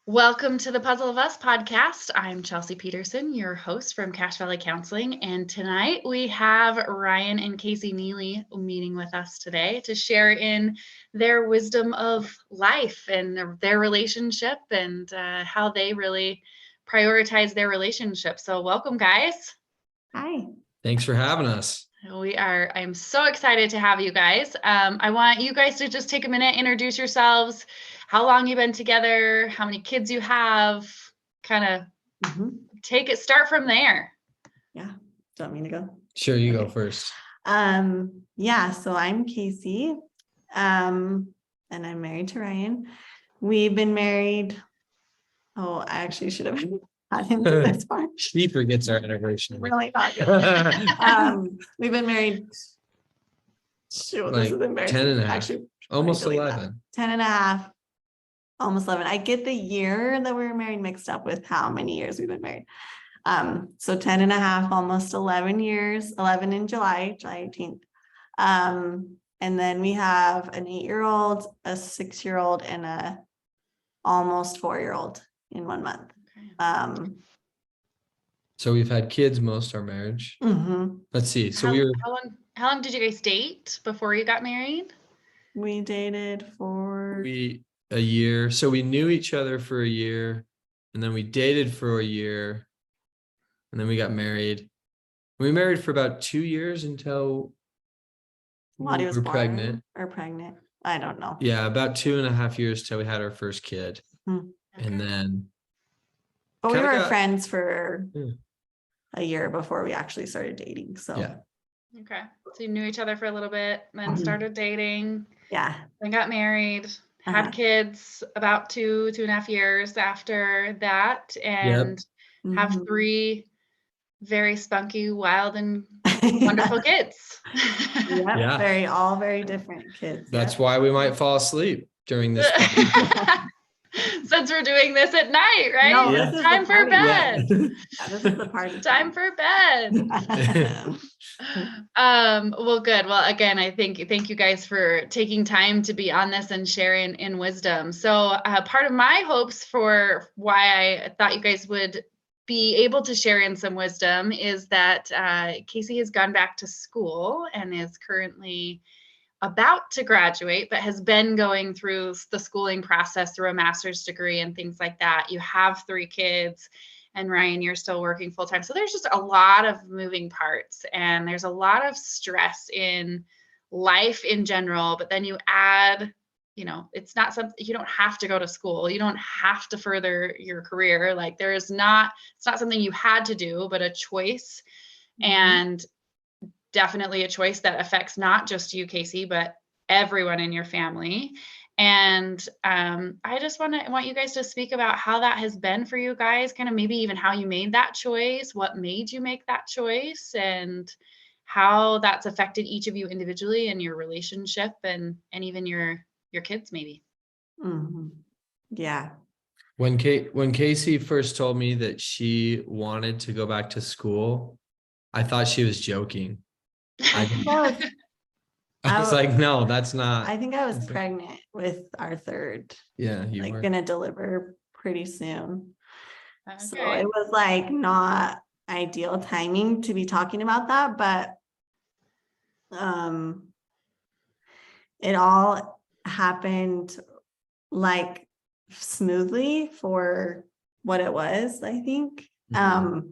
Welcome to the Puzzle of Us podcast. I'm Chelsea Peterson, your host from Cache Valley Counseling. And tonight we have Ryan and Cassie Neely meeting with us today to share in their wisdom of life and their relationship and how they really prioritize their relationship. So welcome, guys. Hi. Thanks for having us. I'm so excited to have you guys. I want you guys to just take a minute, introduce yourselves, how long you've been together, how many kids you have, kind of start from there. Yeah. Do you want me to go? Sure, you go first. So I'm Cassie. And I'm married to Ryan. We've been married. Oh, I actually should have had him do this part. He forgets our integration. Really not good. We've been married. Shoot, Like this is embarrassing. 10 and a half. Actually, Almost really 11. 10 and a half. Almost 11. I get the year that we were married mixed up with how many years we've been married. So 10 and a half, almost 11 years, 11 in July 18th. And then we have an 8-year-old, a 6-year-old, and a almost 4-year-old in 1 month. So we've had kids most our marriage. Let's see. So how long did you guys date before you got married? We dated for a year. So we knew each other for a year, and then we dated for a year, and then we got married. We married for about 2 years until Lottie was pregnant. I don't know. Yeah, about 2.5 years till we had our first kid. And then but we were friends for a year before we actually started dating. So yeah. Okay. So you knew each other for a little bit, then started dating. Yeah. Then got married, had kids about 2.5 years after that, and have 3 very spunky, wild, and wonderful kids. Yeah. All very different kids. That's why we might fall asleep during this. Since we're doing this at night, right? No, It's time for bed. This is the party. Time for bed. Well, good. Well, again, thank you guys for taking time to be on this and sharing in wisdom. So part of my hopes for why I thought you guys would be able to share in some wisdom is that Casey has gone back to school and is currently about to graduate, but has been going through the schooling process through a master's degree and things like that. You have 3 kids, and Ryan, you're still working full time. So there's just a lot of moving parts, and there's a lot of stress in life in general. But then you add, it's not something, you don't have to go to school. You don't have to further your career. Like it's not something you had to do, but a choice. And definitely a choice that affects not just you, Casey, but everyone in your family. And I just want you guys to speak about how that has been for you guys, kind of maybe even how you made that choice, what made you make that choice, and how that's affected each of you individually and your relationship and even your kids maybe. Yeah. When Casey first told me that she wanted to go back to school, I thought she was joking. I was like, no, that's not. I think I was pregnant with our third. Yeah, you were gonna deliver pretty soon. Okay. So it was like not ideal timing to be talking about that, but it all happened like smoothly for what it was, I think. I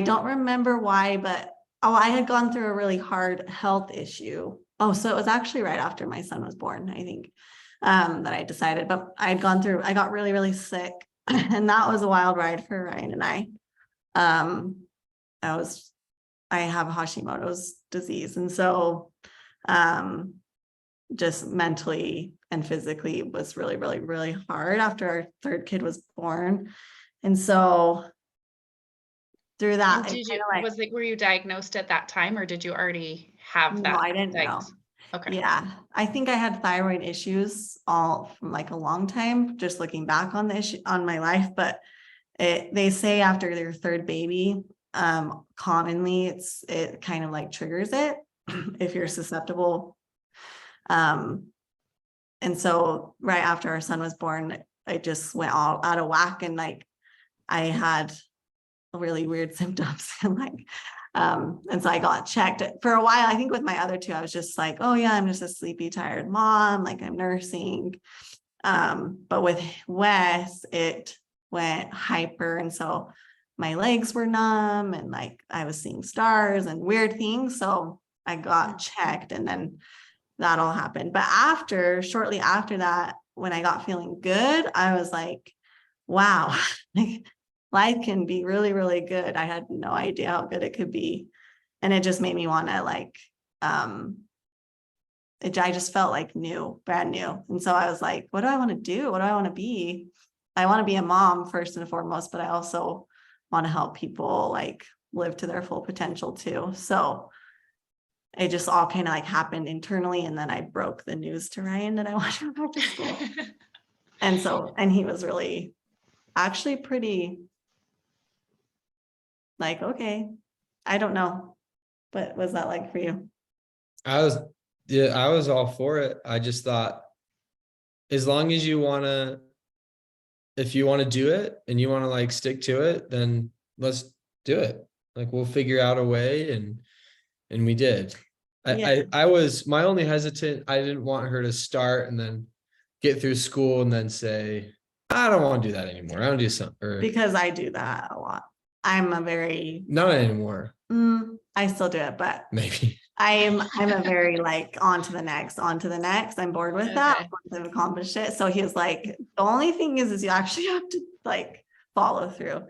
don't remember why, but I had gone through a really hard health issue. So it was actually right after my son was born, I think, that I decided, but I got really, really sick. And that was a wild ride for Ryan and I. I have Hashimoto's disease. And so, just mentally and physically it was really, really, really hard after our third kid was born. And so through that, were you diagnosed at that time, or did you already have that? No, I didn't know. Okay. Yeah, I think I had thyroid issues all from like a long time, just looking back on the issue on my life. But they say after your third baby, commonly it kind of like triggers it if you're susceptible. And so right after our son was born, I just went all out of whack, and like I had really weird symptoms and like and so I got checked for a while. I think with my other two, I was just like, oh yeah, I'm just a sleepy, tired mom, like I'm nursing. But with Wes, it went hyper, and so my legs were numb and like I was seeing stars and weird things. So I got checked, and then that all happened. But shortly after that, when I got feeling good, I was like, wow, like life can be really, really good. I had no idea how good it could be. And it just made me want to like, I just felt like brand new. And so I was like, what do I want to do? What do I want to be? I want to be a mom first and foremost, but I also want to help people like live to their full potential too. So it just all kind of like happened internally. And then I broke the news to Ryan that I wanted to go back to school. And he was really actually pretty like, okay, I don't know. But was that like for you? I was all for it. I just thought, as long as if you want to do it and you want to like stick to it, then let's do it. Like we'll figure out a way, and we did. I was my only hesitant. I didn't want her to start and then get through school and then say, I don't want to do that anymore. I want to do something. Because I do that a lot. I'm a very not anymore. I still do it, but maybe I'm a very like on to the next. I'm bored with that once I've accomplished it. So he was like, the only thing is you actually have to like follow through.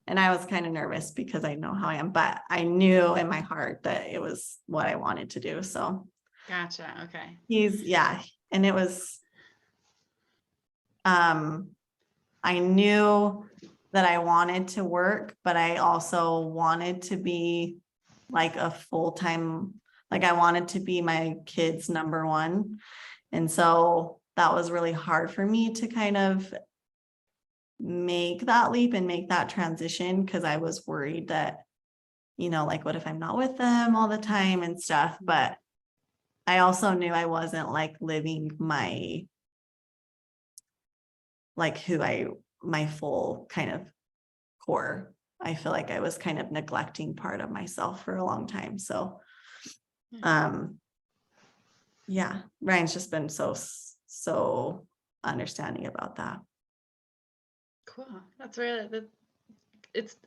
And I was kind of nervous because I know how I am, but I knew in my heart that it was what I wanted to do. So gotcha. Okay. And it was I knew that I wanted to work, but I also wanted to be like a full-time, like I wanted to be my kids' number one. And so that was really hard for me to kind of make that leap and make that transition, because I was worried that, like, what if I'm not with them all the time and stuff. But I also knew I wasn't like living my full kind of core. I feel like I was kind of neglecting part of myself for a long time. So, Ryan's just been so understanding about that. Cool. That's really, it's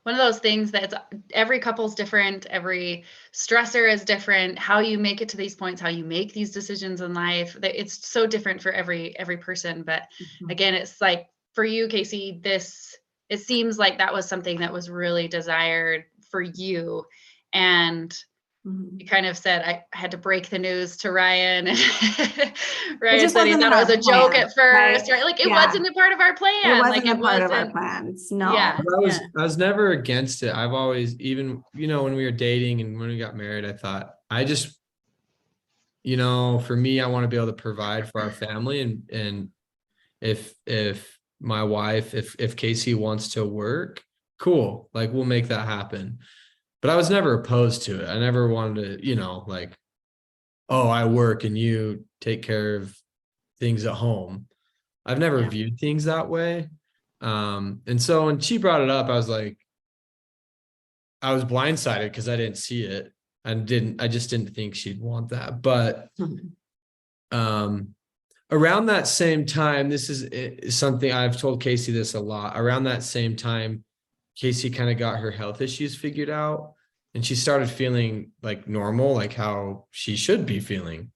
one of those things that every couple's different. Every stressor is different. How you make it to these points, how you make these decisions in life, it's so different for every person. But again, it's like for you, Casey, it seems like that was something that was really desired for you. And you kind of said, I had to break the news to Ryan. Ryan said he thought it was a joke at first, right? Like it wasn't a part of our plan. It wasn't a part of our plans. No. Yeah. I was never against it. I've always, even, when we were dating and when we got married, I thought, I just, for me, I want to be able to provide for our family. And if my wife, if Casey wants to work, cool. Like we'll make that happen. But I was never opposed to it. I never wanted to, like, oh, I work and you take care of things at home. I've never viewed things that way. And so when she brought it up, I was like, I was blindsided because I didn't see it. I just didn't think she'd want that. But around that same time, this is something I've told Casey this a lot. Around that same time, Casey kind of got her health issues figured out, and she started feeling like normal, like how she should be feeling.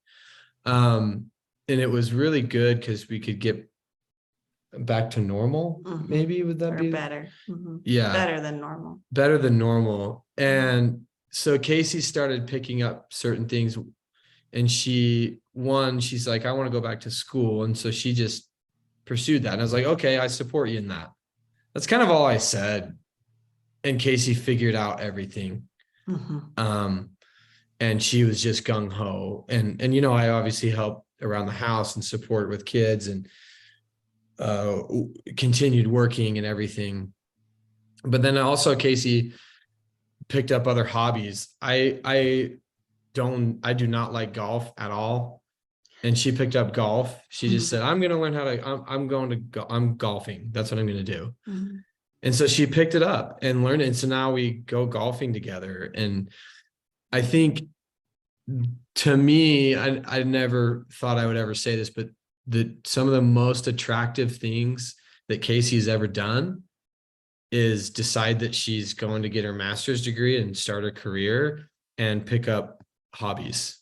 And it was really good because we could get back to normal. Maybe would that be better? Yeah. Better than normal. Better than normal. And so Casey started picking up certain things, and she's like, I want to go back to school. And so she just pursued that. And I was like, okay, I support you in that. That's kind of all I said. And Casey figured out everything. And she was just gung ho. And I obviously helped around the house and support with kids and continued working and everything. But then also Casey picked up other hobbies. I do not like golf at all. and she picked up golf. She just said, I'm going to learn how to, I'm golfing. That's what I'm going to do. Mhm. And so she picked it up and learned it. And so now we go golfing together. And I think, to me, I never thought I would ever say this, but some of the most attractive things that Casey's ever done is decide that she's going to get her master's degree and start a career and pick up hobbies.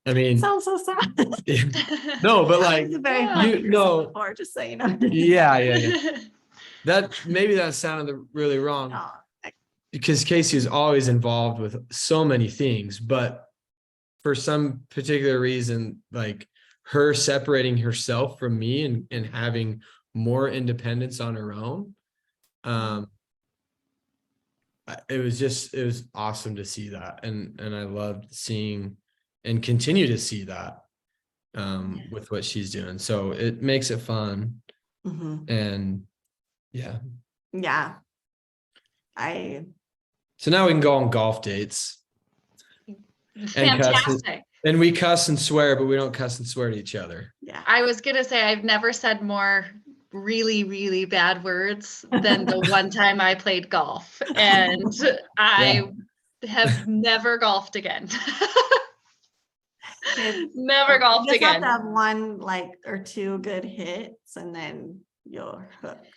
I mean, Sounds so sad. no, but like, He's a very Yeah. funny you know, person before, just so you know. yeah. That sounded really wrong, No, because Casey is always involved with so many things, but for some particular reason, like her separating herself from me and having more independence on her own, it was awesome to see that. And I loved seeing and continue to see that with what she's doing. So it makes it fun. Mhm. And yeah. So now we can go on golf dates. Fantastic. And we cuss and swear, but we don't cuss and swear to each other. Yeah. I was gonna say I've never said more really, really bad words than the one time I played golf, and I have never golfed again. Never golfed You just have again. to have one or two good hits and then you're hooked.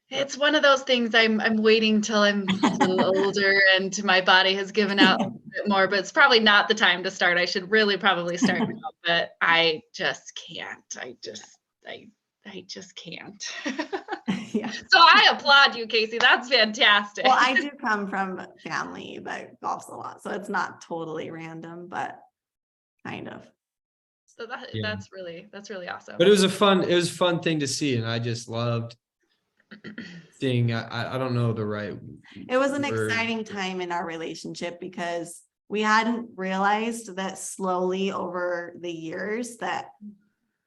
It's one of those things I'm waiting till I'm a little older and my body has given out a bit more, but it's probably not the time to start. I should really probably start now, but I just can't. I just can't. Yeah. So I applaud you, Casey. That's fantastic. Well, I do come from a family that golfs a lot, so it's not totally random, but kind of. So that's really awesome. But it was a fun thing to see, and I just loved seeing. I don't know the right. It was an word. exciting time in our relationship because we hadn't realized that slowly over the years that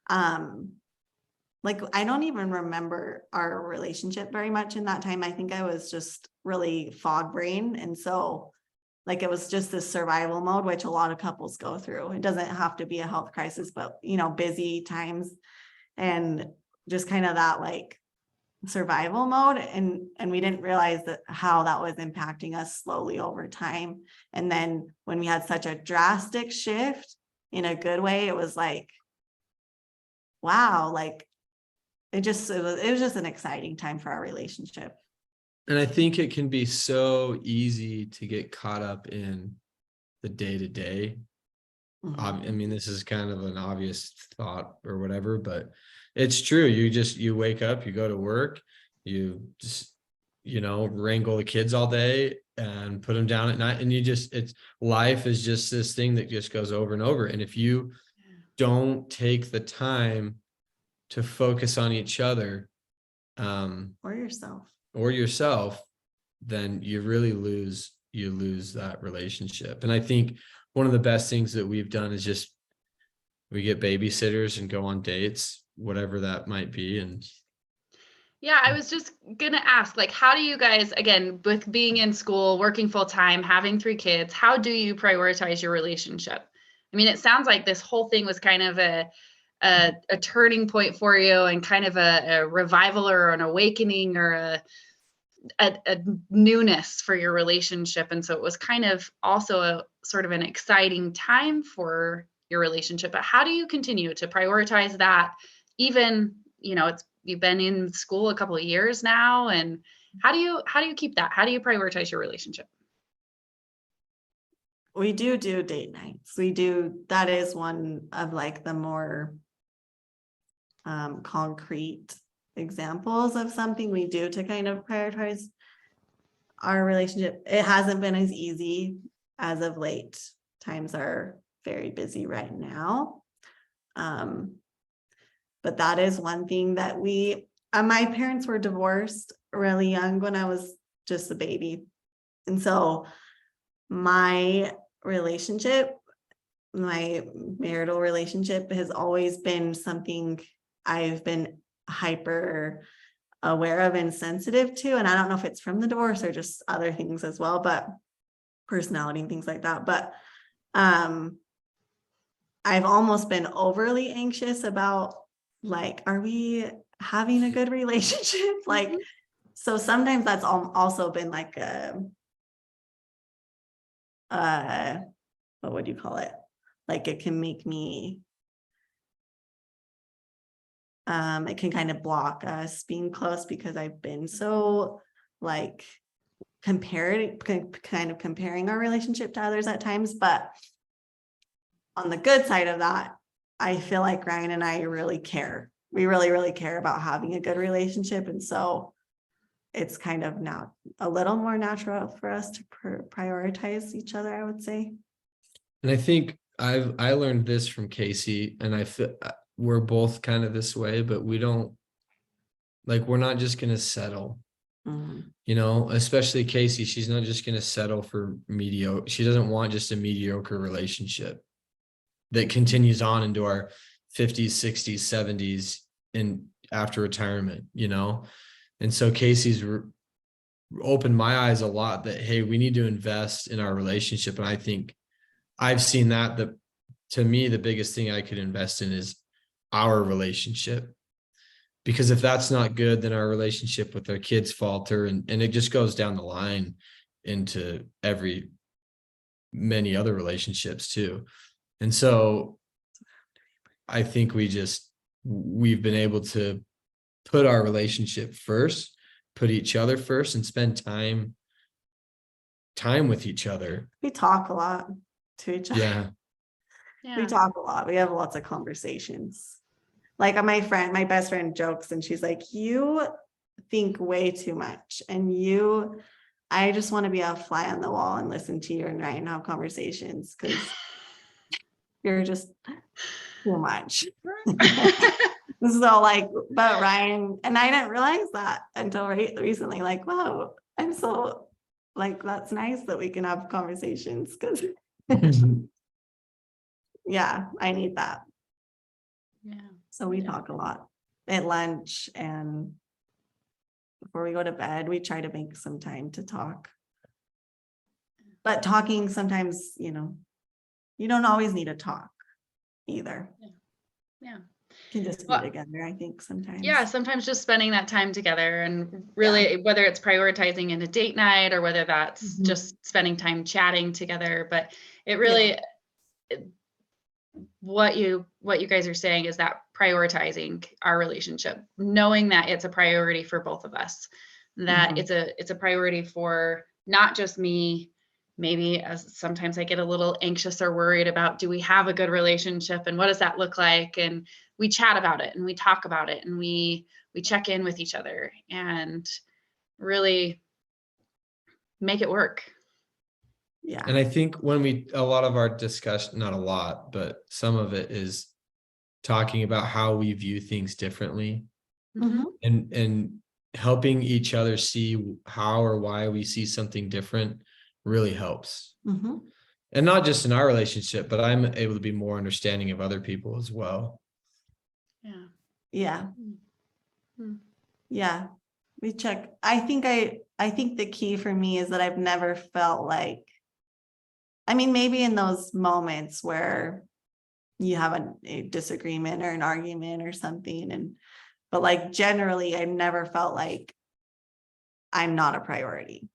I don't even remember our relationship very much in that time. I think I was just really fog brain. And so it was just this survival mode, which a lot of couples go through. It doesn't have to be a health crisis, but busy times and just kind of that survival mode. And we didn't realize how that was impacting us slowly over time. And then when we had such a drastic shift in a good way, it was wow, it was just an exciting time for our relationship. And I think it can be so easy to get caught up in the day-to-day. I mean, this is kind of an obvious thought or whatever, but it's true. You wake up, you go to work, you just, wrangle the kids all day and put them down at night. And life is just this thing that just goes over and over. And if you don't take the time to focus on each other, or yourself, then you really lose that relationship. And I think one of the best things that we've done is just we get babysitters and go on dates, whatever that might be. And yeah, I was just gonna ask, how do you guys, again, with being in school, working full time, having 3 kids, how do you prioritize your relationship? I mean, it sounds like this whole thing was kind of a turning point for you and kind of a revival or an awakening or a newness for your relationship. And so it was kind of also a sort of an exciting time for your relationship. But how do you continue to prioritize that? Even, you've been in school a couple of years now, and how do you keep that? How do you prioritize your relationship? We do date nights. That is one of the more concrete examples of something we do to kind of prioritize our relationship. It hasn't been as easy as of late. Times are very busy right now. But that is one thing that my parents were divorced really young when I was just a baby. And so my marital relationship has always been something I've been hyper aware of and sensitive to. And I don't know if it's from the divorce or just other things as well, but personality and things like that. But I've almost been overly anxious about, like, are we having a good relationship? Like, Mhm. so sometimes that's also been like what would you call it? Like, it can make me, it can kind of block us being close because I've been so like kind of comparing our relationship to others at times. But on the good side of that, I feel like Ryan and I really care. We really, really care about having a good relationship. And so it's kind of now a little more natural for us to prioritize each other, I would say. And I think I learned this from Casey, and I feel we're both kind of this way, but we don't, like, we're not just gonna settle, Mhm. you know, especially Casey. She's not just gonna settle for mediocre. She doesn't want just a mediocre relationship that continues on into our 50s, 60s, 70s and after retirement, you know? And so Casey's opened my eyes a lot that, hey, we need to invest in our relationship. And I think I've seen that to me, the biggest thing I could invest in is our relationship. Because if that's not good, then our relationship with our kids falter, and it just goes down the line into many other relationships too. And so I think we've been able to put our relationship first, put each other first, and spend time with each other. We talk a lot to each other. Yeah. We Yeah. talk a lot. We have lots of conversations. Like, my best friend jokes and she's like, you think way too much. And I just want to be a fly on the wall and listen to you and Ryan have conversations because you're just too much. So like, but Ryan, and I didn't realize that until recently, like, wow, I'm so like, that's nice that we can have conversations because yeah, I need that. Yeah. So we Yeah. talk a lot at lunch, and before we go to bed, we try to make some time to talk. But talking sometimes, you don't always need to talk either. Yeah. You can just be Well, together, I think, sometimes. yeah, sometimes just spending that time together, and Yeah. really, whether it's prioritizing in a date night or whether that's Mhm. just spending time chatting together. But it really, what you guys are saying is that prioritizing our relationship, knowing that it's a priority for both of us, that Mhm. it's a priority for not just me. Maybe as sometimes I get a little anxious or worried about, do we have a good relationship and what does that look like? And we chat about it and we talk about it and we check in with each other and really make it work. Yeah. And I think a lot of our discussion, not a lot, but some of it is talking about how we view things differently, Mhm. and helping each other see how or why we see something different really helps. Mhm. And not just in our relationship, but I'm able to be more understanding of other people as well. Yeah. Yeah. Mhm. Yeah. We check. I think the key for me is that I've never felt like, I mean, maybe in those moments where you have a disagreement or an argument or something, but like generally I've never felt like I'm not a priority.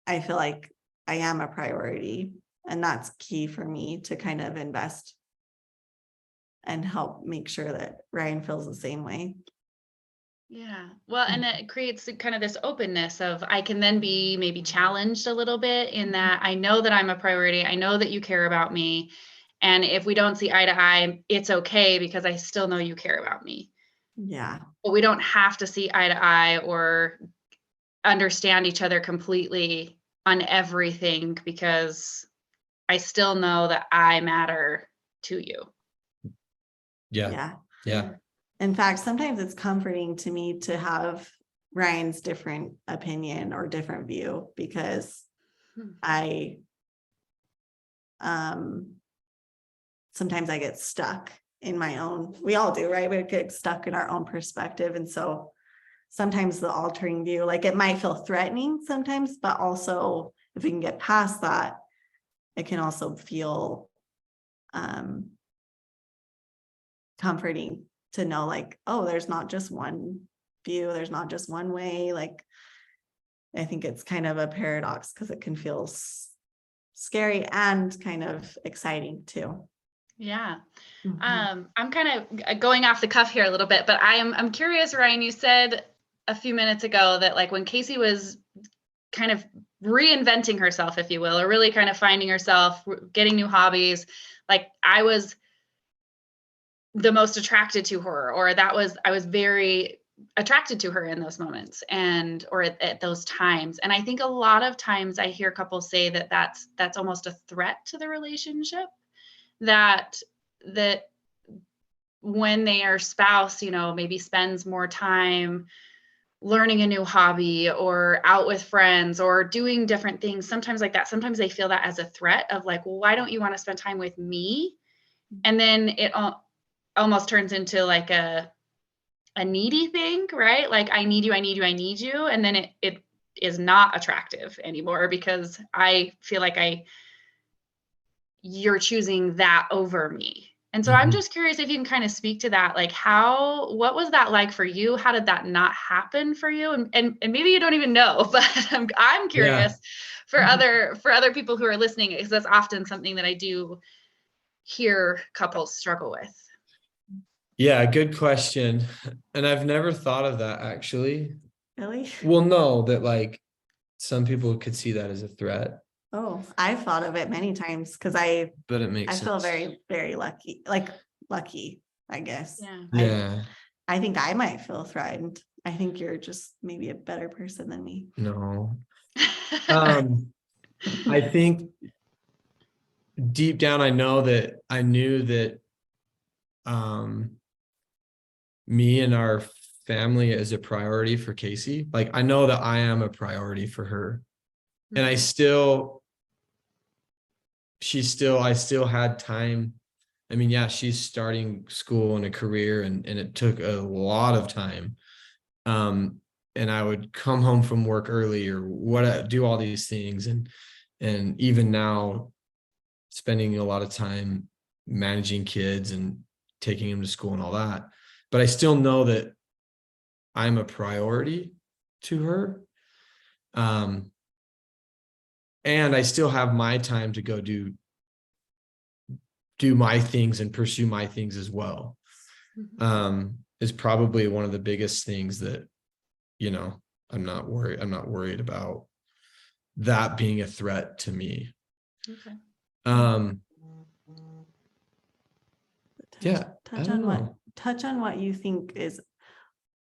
I feel like I am a priority, and that's key for me to kind of invest and help make sure that Ryan feels the same way. Yeah. Well, and it creates kind of this openness of, I can then be maybe challenged a little bit in that I know that I'm a priority. I know that you care about me. And if we don't see eye to eye, it's okay because I still know you care about me. Yeah. But we don't have to see eye to eye or understand each other completely on everything because I still know that I matter to you. Yeah. Yeah. Yeah. In fact, sometimes it's comforting to me to have Ryan's different opinion or different view, because I sometimes I get stuck in my own, we all do, right? We get stuck in our own perspective. And so sometimes the altering view, like, it might feel threatening sometimes, but also if we can get past that, it can also feel comforting to know like, oh, there's not just one view, there's not just one way. Like, I think it's kind of a paradox because it can feel scary and kind of exciting too. Yeah. Mhm. I'm kind of going off the cuff here a little bit, but I'm curious, Ryan, you said a few minutes ago that like when Casey was kind of reinventing herself, if you will, or really kind of finding herself, getting new hobbies, like I was the most attracted to her, or I was very attracted to her in those moments and or at those times. And I think a lot of times I hear couples say that that's almost a threat to the relationship, that when their spouse, you know, maybe spends more time learning a new hobby or out with friends or doing different things, sometimes like that, sometimes they feel that as a threat of like, well, why don't you want to spend time with me? And then it almost turns into like a needy thing, right? Like I need you, I need you, I need you. And then it is not attractive anymore because I feel like you're choosing that over me. And so I'm just curious if you can kind of speak to that, like what was that like for you? How did that not happen for you? And maybe you don't even know, but I'm Yeah. curious for other people who are listening, because that's often something that I do hear couples struggle with. Yeah, good question. And I've never thought of that actually. Really? Well, no, that like some people could see that as a threat, Oh, I've thought of it many times because but it makes I feel sense. very, very lucky, like lucky, I guess. Yeah. Yeah. I think I might feel threatened. I think you're just maybe a better person than me. No. I think deep down I knew that me and our family is a priority for Casey. Like I know that I am a priority for her. And I still had time. I mean, yeah, she's starting school and a career and it took a lot of time. And I would come home from work early or do all these things. And even now spending a lot of time managing kids and taking them to school and all that. But I still know that I'm a priority to her. And I still have my time to go do my things and pursue my things as well. Is probably one of the biggest things that, you know, I'm not worried about that being a threat to me. Okay. Yeah, I don't know. Touch on what you think is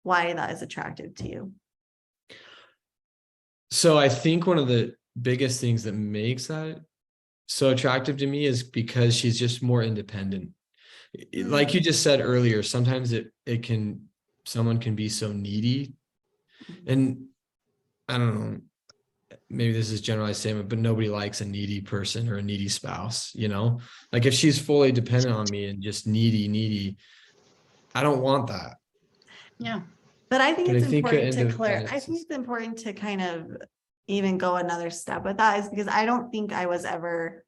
why that is attractive to you. So I think one of the biggest things that makes that so attractive to me is because she's just more independent. Like you just said earlier, sometimes someone can be so needy, and I don't know, maybe this is generalized statement, but nobody likes a needy person or a needy spouse, you know? Like if she's fully dependent on me and just needy, I don't want that. Yeah. But I think But it's I think important to independence I think it's important to kind of even go another step with that, is because I don't think I was ever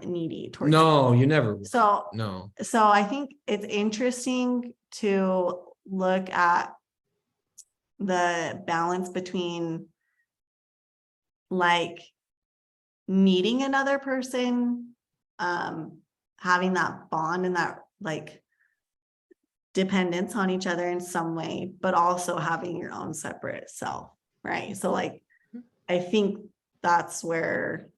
needy towards you. No, you never. So No. So I think it's interesting to look at the balance between like needing another person, having that bond and that like dependence on each other in some way, but also having your own separate self, right? So like, I think that's where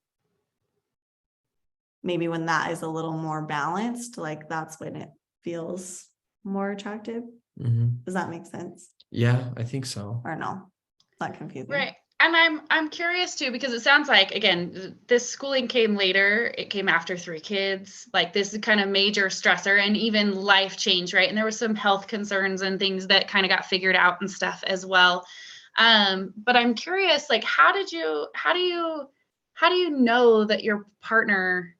maybe when that is a little more balanced, like that's when it feels more attractive. Does that make sense? Yeah, I think so. Or no? It's not confusing. Right. And I'm curious too, because it sounds like, again, this schooling came later. It came after 3 kids, like this is kind of major stressor and even life change, right? And there were some health concerns and things that kind of got figured out and stuff as well. But I'm curious, like, how do you know that your partner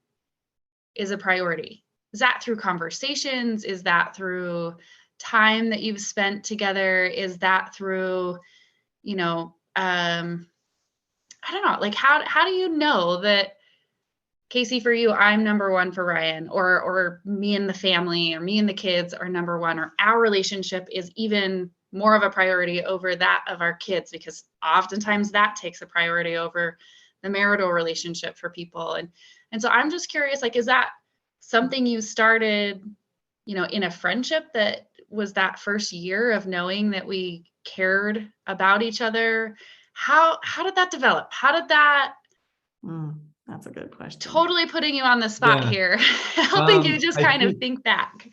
is a priority? Is that through conversations? Is that through time that you've spent together? Is that through, you know, I don't know, like how do you know that Casey, for you, I'm number one for Ryan, or me and the family, or me and the kids are number one, or our relationship is even more of a priority over that of our kids, because oftentimes that takes a priority over the marital relationship for people. And so I'm just curious, like, is that something you started, in a friendship, that was that first year of knowing that we cared about each other? How did that develop? How did that That's a good question. Totally putting you on the spot Yeah. here, helping you just I kind of think- think back.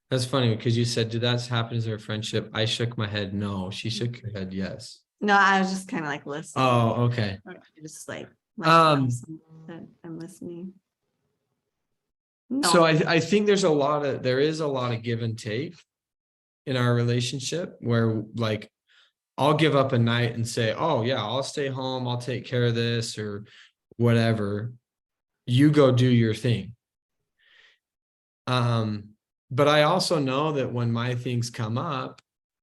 That's funny because you said, did that happen as our friendship? I shook my head no. She shook her head yes. No, I was just kind of like listening. Oh, okay. Just like Um, that I'm listening. So No, I think there is a lot of give and take in our relationship where, like, I'll give up a night and say, oh yeah, I'll stay home, I'll take care of this or whatever. You go do your thing. But I also know that when my things come up,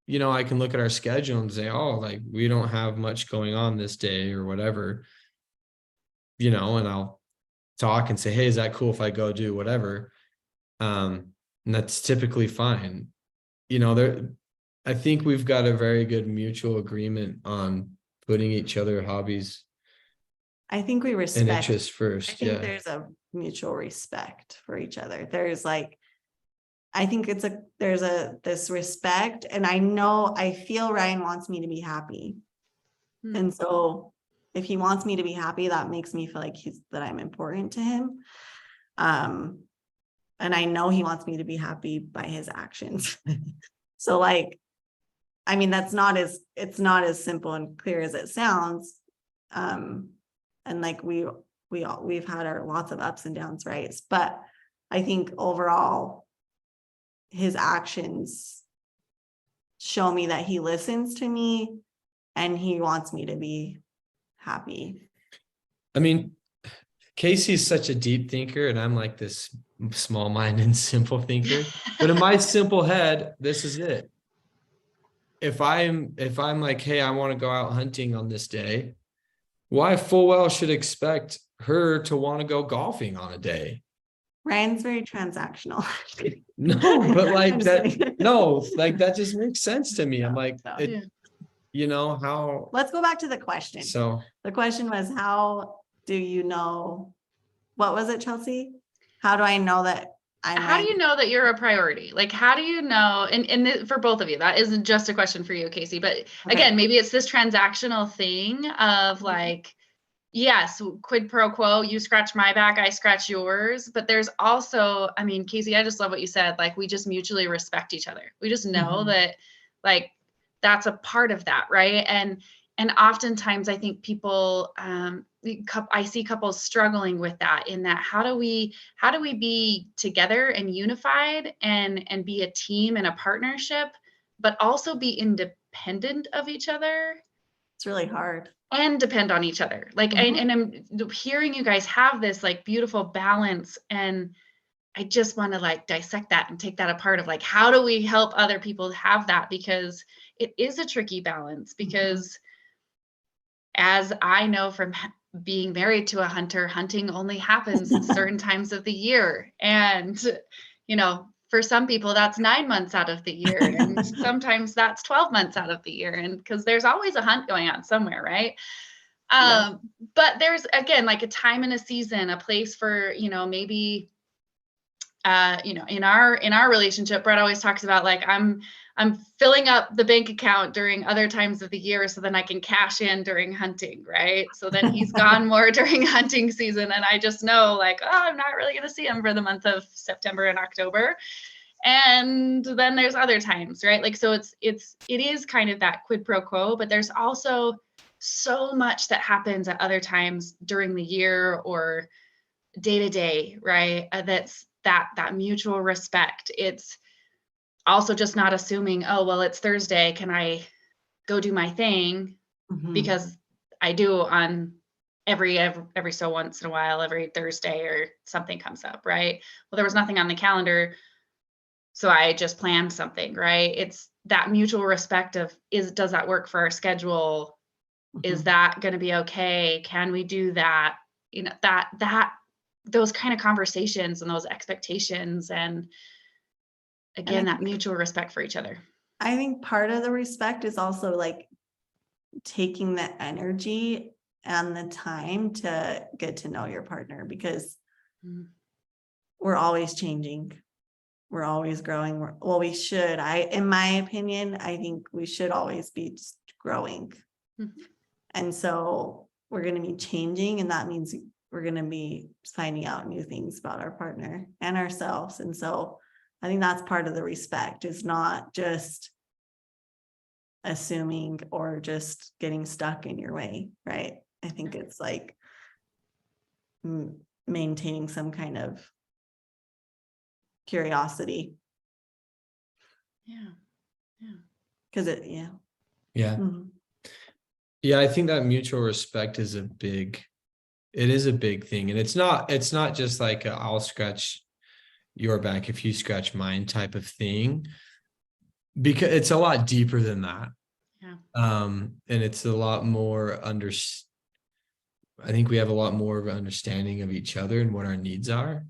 I can look at our schedule and say, oh, like, we don't have much going on this day or whatever, and I'll talk and say, hey, is that cool if I go do whatever? And that's typically fine. I think we've got a very good mutual agreement on putting each other hobbies I think we and respect. interests I first. think Yeah. there's a mutual respect for each other. There's like, I think there's this respect, and I feel Ryan wants me to be happy. And so if he wants me to be happy, that makes me feel like that I'm important to him. And I know he wants me to be happy by his actions. So like, I mean, it's not as simple and clear as it sounds. And like we've had our lots of ups and downs, right? But I think overall, his actions show me that he listens to me and he wants me to be happy. I mean, Casey's such a deep thinker and I'm like this small-minded, simple thinker. But in my simple head, this is it. If I'm like, hey, I want to go out hunting on this day, well, I full well should expect her to want to go golfing on a day. Ryan's very transactional. No, but like I'm just that, kidding. no, like that just makes sense to me. I'm like, No. how, Let's go back to the question. so The question was, how do you know, what was it, Chelsea? How do I know that How do you know that you're a priority? Like, how do you know, and for both of you, that isn't just a question for you, Casey, but again, maybe it's this transactional thing of like, yes, quid pro quo, you scratch my back, I scratch yours. But there's also, I mean, Casey, I just love what you said. Like, we just mutually respect each other. We just know that, like, that's a part of that, right? And oftentimes I think people, I see couples struggling with that, in that how do we be together and unified and be a team and a partnership, but also be independent of each other. It's really hard. And depend on each other. Like, and I'm hearing you guys have this like beautiful balance, and I just want to like dissect that and take that apart of like, how do we help other people have that? Because it is a tricky balance, because as I know from being married to a hunter, hunting only happens at certain times of the year. And, for some people that's 9 months out of the year. And sometimes that's 12 months out of the year. And because there's always a hunt going on somewhere, right? But there's, again, like a time and a season, a place for, maybe, in our relationship, Brett always talks about like, I'm filling up the bank account during other times of the year so then I can cash in during hunting, right? So then he's gone more during hunting season, and I just know like, oh, I'm not really going to see him for the month of September and October. And then there's other times, right? Like, so it is kind of that quid pro quo, but there's also so much that happens at other times during the year or day to day, right? That's that mutual respect. It's also just not assuming, oh, well, it's Thursday, can I go do my thing? Because I do on every so once in a while, every Thursday or something comes up, right? Well, there was nothing on the calendar, so I just planned something, right? It's that mutual respect of, does that work for our schedule? Is Mhm. that going to be okay? Can we do that? You know, those kind of conversations and those expectations, and And again, that mutual respect for each other. I think part of the respect is also like taking the energy and the time to get to know your partner, because Mm. we're always changing. We're always growing. Well, we should. In my opinion, I think we should always be just growing. Mhm. And so we're going to be changing, and that means we're going to be finding out new things about our partner and ourselves. And so I think that's part of the respect, is not just assuming or just getting stuck in your way, right? I think it's like maintaining some kind of curiosity, Yeah. Yeah. because Yeah. Mhm. Yeah, I think that mutual respect is it is a big thing. And it's not just like I'll scratch your back if you scratch mine type of thing, because it's a lot deeper than that. Yeah. And it's a lot more I think we have a lot more of an understanding of each other and what our needs are.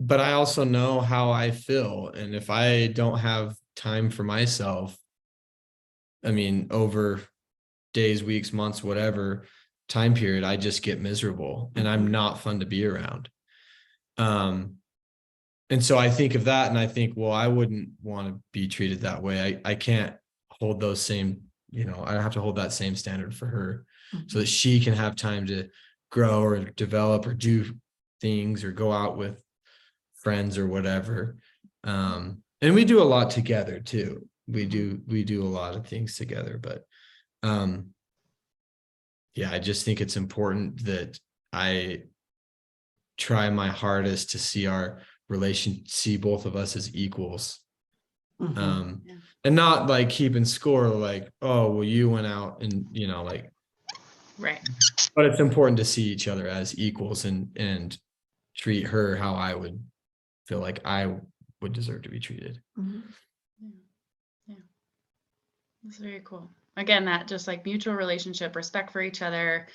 But I also know how I feel. And if I don't have time for myself, I mean, over days, weeks, months, whatever time period, I just get miserable and I'm not fun to be around. And so I think of that and I think, well, I wouldn't want to be treated that way. I can't hold those same, I have to hold that same standard for her so that she can have time to grow or develop or do things or go out with friends or whatever. And we do a lot together too. We do a lot of things together, but yeah, I just think it's important that I try my hardest to see both of us as equals. Mhm. Yeah. And not like keeping score, like, oh, well, you went out and, like, Right. but it's important to see each other as equals and treat her how I would feel like I would deserve to be treated. Mhm. Yeah. That's very cool. Again, that just like mutual relationship, respect for each other,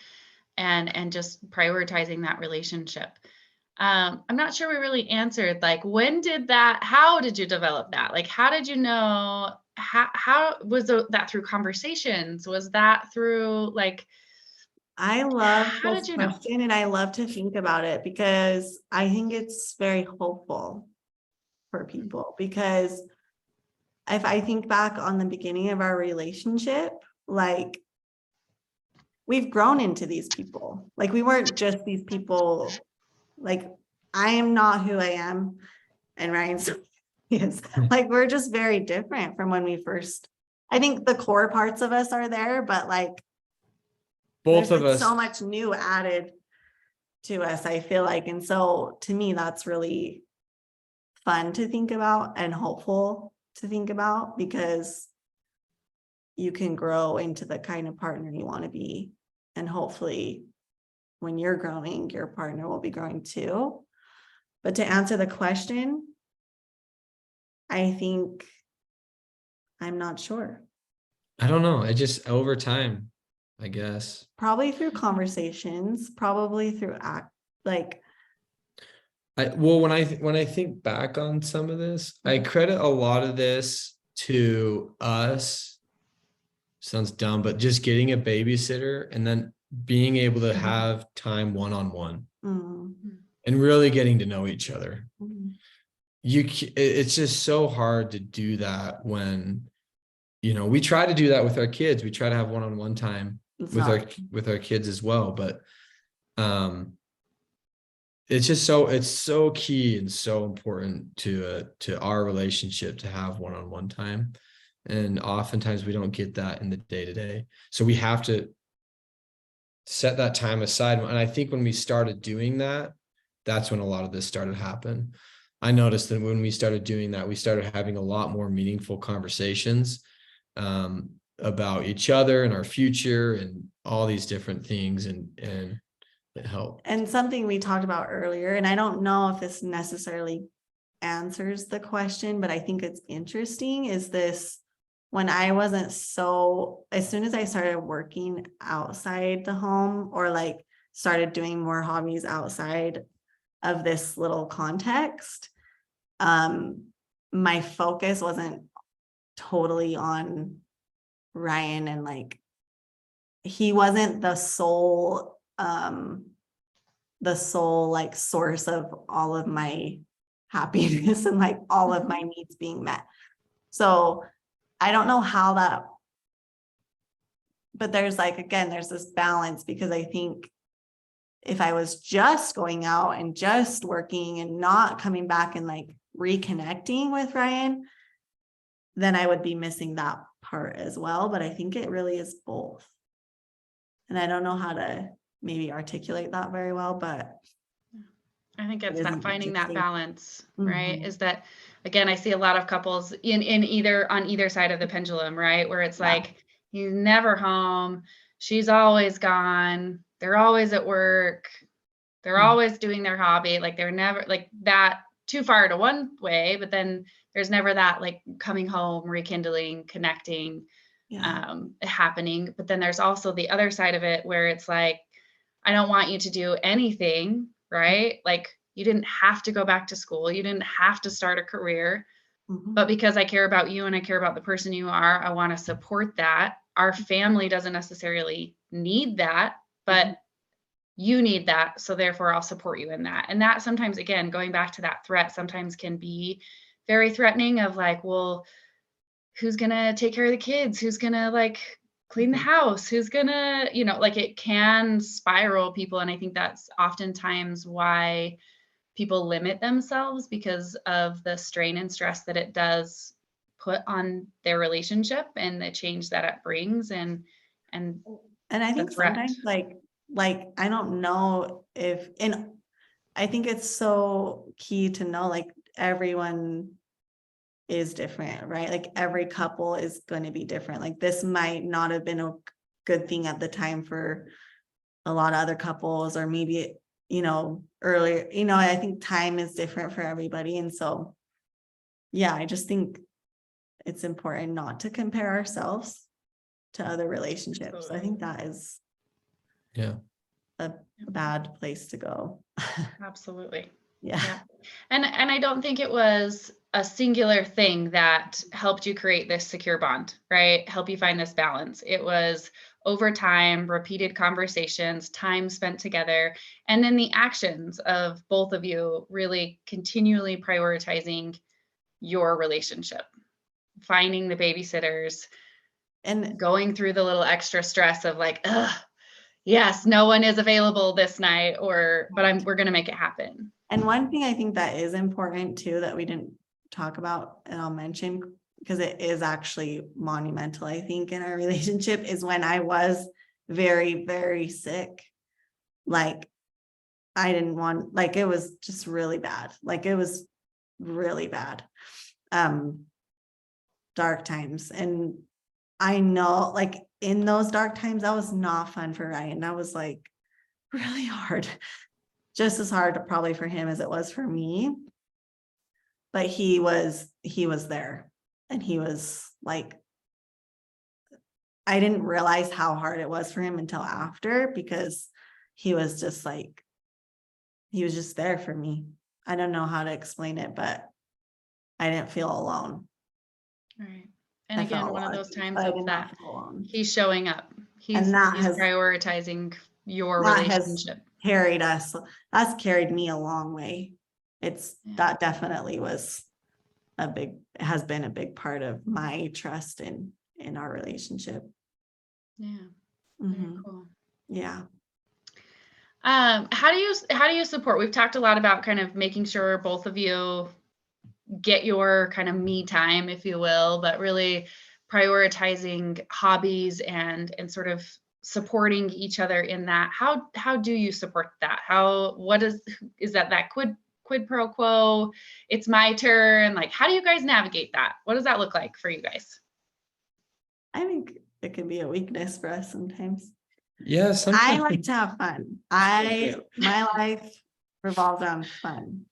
and just prioritizing that relationship. I'm not sure we really answered, like, how did you develop that? Like, how did you know, how was that through conversations? Was that through like, I love how this did you know? question, and I love to think about it because I think it's very hopeful for people. Because if I think back on the beginning of our relationship, like, we've grown into these people. Like, we weren't just these people. Like, I am not who I am, and Ryan's is. Like, we're just very different from when we first. I think the core parts of us are there, but like, Both there's of like us, so much new added to us, I feel like. And so to me, that's really fun to think about and hopeful to think about, because you can grow into the kind of partner you want to be. And hopefully when you're growing, your partner will be growing too. But to answer the question, I think I'm not sure. I don't know. I just over time, I guess. Probably through conversations, probably through like. Well, when I think back on some of this, I credit a lot of this to us. Sounds dumb, but just getting a babysitter and then being able to have time one-on-one and really getting to know each other. It's just so hard to do that when, we try to do that with our kids. We try to have one-on-one time with our kids as well. But it's so key and so important to our relationship to have one-on-one time. And oftentimes we don't get that in the day-to-day. So we have to set that time aside. And I think when we started doing that, that's when a lot of this started to happen. I noticed that when we started doing that, we started having a lot more meaningful conversations about each other and our future and all these different things. And it helped. And something we talked about earlier, and I don't know if this necessarily answers the question, but I think it's interesting, is this when I wasn't so, as soon as I started working outside the home or like started doing more hobbies outside of this little context, my focus wasn't totally on Ryan, and like he wasn't the sole like source of all of my happiness and like all of my needs being met. So I don't know how that, but there's like, again, there's this balance, because I think if I was just going out and just working and not coming back and like reconnecting with Ryan, then I would be missing that part as well. But I think it really is both. And I don't know how to maybe articulate that very well, but I think it's it that isn't finding that interesting. balance, right? Mhm. Is that, again, I see a lot of couples in either on either side of the pendulum, right? Where it's Yeah. like, he's never home, she's always gone, they're always at work, they're Mhm. always doing their hobby, like they're never like that too far to one way, but then there's never that like coming home, rekindling, connecting, Yeah. happening. But then there's also the other side of it where it's like, I don't want you to do anything, right? Like you didn't have to go back to school, you didn't have to start a career, Mhm. but because I care about you and I care about the person you are, I want to support that. Our family doesn't necessarily need that, but you need that. So therefore I'll support you in that. And that sometimes, again, going back to that threat, sometimes can be very threatening of like, well, who's gonna take care of the kids? Who's gonna like clean the Mhm. house? Who's gonna, like it can spiral people. And I think that's oftentimes why people limit themselves, because of the strain and stress that it does put on their relationship and the change that it brings, and And I the think threat. sometimes like I don't know if, and I think it's so key to know like everyone is different, right? Like every couple is going to be different. Like this might not have been a good thing at the time for a lot of other couples, or maybe, earlier, I think time is different for everybody. And so, yeah, I just think it's important not to compare ourselves to other relationships. I Absolutely. think that is Yeah. a bad place to go. Absolutely. Yeah. Yeah. And I don't think it was a singular thing that helped you create this secure bond, right? Help you find this balance. It was over time, repeated conversations, time spent together, and then the actions of both of you really continually prioritizing your relationship, finding the babysitters, And going through the little extra stress of like, ugh, yes, no one is available this night, but we're going to make it happen. one thing I think that is important too, that we didn't talk about, and I'll mention because it is actually monumental, I think, in our relationship, is when I was very, very sick. Like I didn't want, like it was just really bad. Like it was really bad. Dark times. And I know like in those dark times, that was not fun for Ryan. That was like really hard. Just as hard probably for him as it was for me. But he was there, and he was like, I didn't realize how hard it was for him until after, because he was just like, he was just there for me. I don't know how to explain it, but I didn't feel alone. Right. And I again, felt a one of lot of those things, times but I of did not that feel alone. he's showing up. And He's prioritizing your that has relationship. carried us. That's carried me a long way. Yeah. That definitely was has been a big part of my trust in our relationship. Yeah. Very Mhm. cool. Yeah. How do you support? We've talked a lot about kind of making sure both of you get your kind of me time, if you will, but really prioritizing hobbies and sort of supporting each other in that. How do you support that? What is that quid pro quo? It's my turn. Like, how do you guys navigate that? What does that look like for you guys? I think it can be a weakness for us sometimes. Yeah. I Sometimes. like to have fun. My life revolves around fun.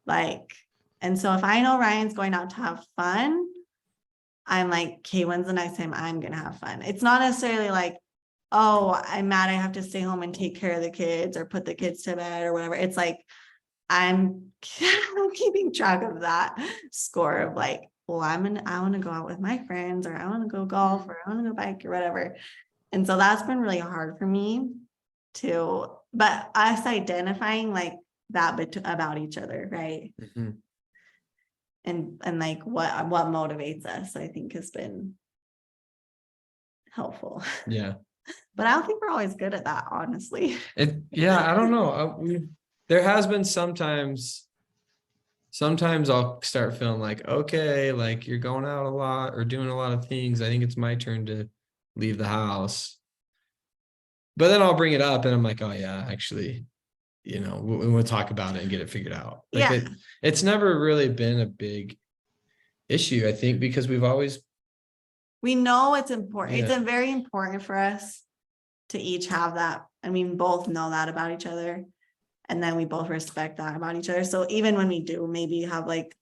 Like, and so if I know Ryan's going out to have fun, I'm like, okay, when's the next time I'm gonna have fun? It's not necessarily like, oh, I'm mad I have to stay home and take care of the kids or put the kids to bed or whatever. It's like I'm keeping track of that score of like, well, I want to go out with my friends, or I want to go golf, or I want to go bike or whatever. And so that's been really hard for me but us identifying like that about each other, right? Mm-hmm. And like what motivates us, I think has been helpful. Yeah. But I don't think we're always good at that, honestly. Yeah, I don't know. There has been sometimes I'll start feeling like, okay, like you're going out a lot or doing a lot of things. I think it's my turn to leave the house. But then I'll bring it up and I'm like, oh yeah, actually, we'll talk about it and get it figured out. Like Yeah. it's never really been a big issue, I think, because we know it's important. Yeah. It's very important for us to each have that. I mean, both know that about each other. And then we both respect that about each other. So even when we do maybe have like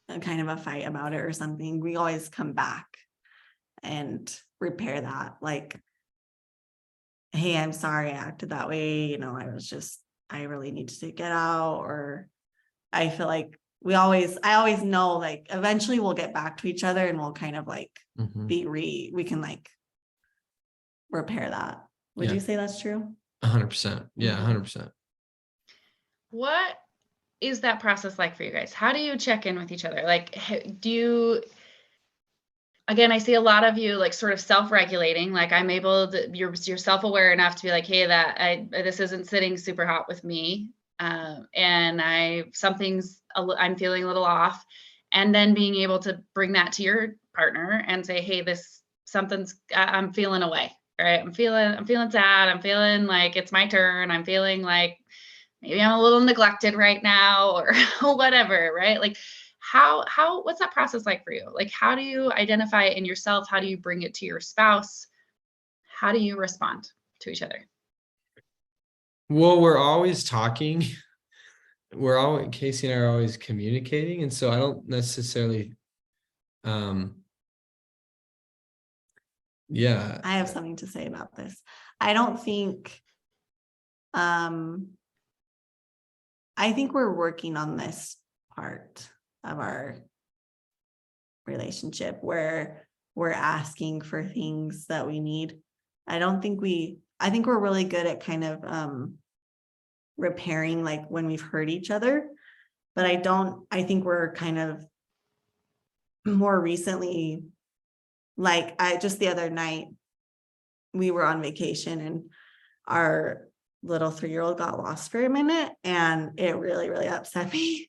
a kind of a fight about it or something, we always come back and repair that. Like, hey, I'm sorry I acted that way. I really need to get out. Or I feel like I always know like eventually we'll get back to each other and we'll kind of like we can like repair that. Would you say that's true? 100%. Yeah, 100%. What is that process like for you guys? How do you check in with each other? Like, do you, again, I see a lot of you like sort of self-regulating, like I'm able to, you're self-aware enough to be like, hey, this isn't sitting super hot with me. And I'm feeling a little off. And then being able to bring that to your partner and say, hey, I'm feeling away, right? I'm feeling sad. I'm feeling like it's my turn. I'm feeling like maybe I'm a little neglected right now or whatever, right? Like what's that process like for you? Like, how do you identify it in yourself? How do you bring it to your spouse? How do you respond to each other? Well, we're always talking. Casey and I are always communicating. And so I don't necessarily, yeah. I have something to say about this. I don't think, I think we're working on this part of our relationship where we're asking for things that we need. I think we're really good at kind of repairing like when we've hurt each other, but I think we're kind of more recently, like just the other night we were on vacation and our little 3-year-old got lost for a minute and it really, really upset me.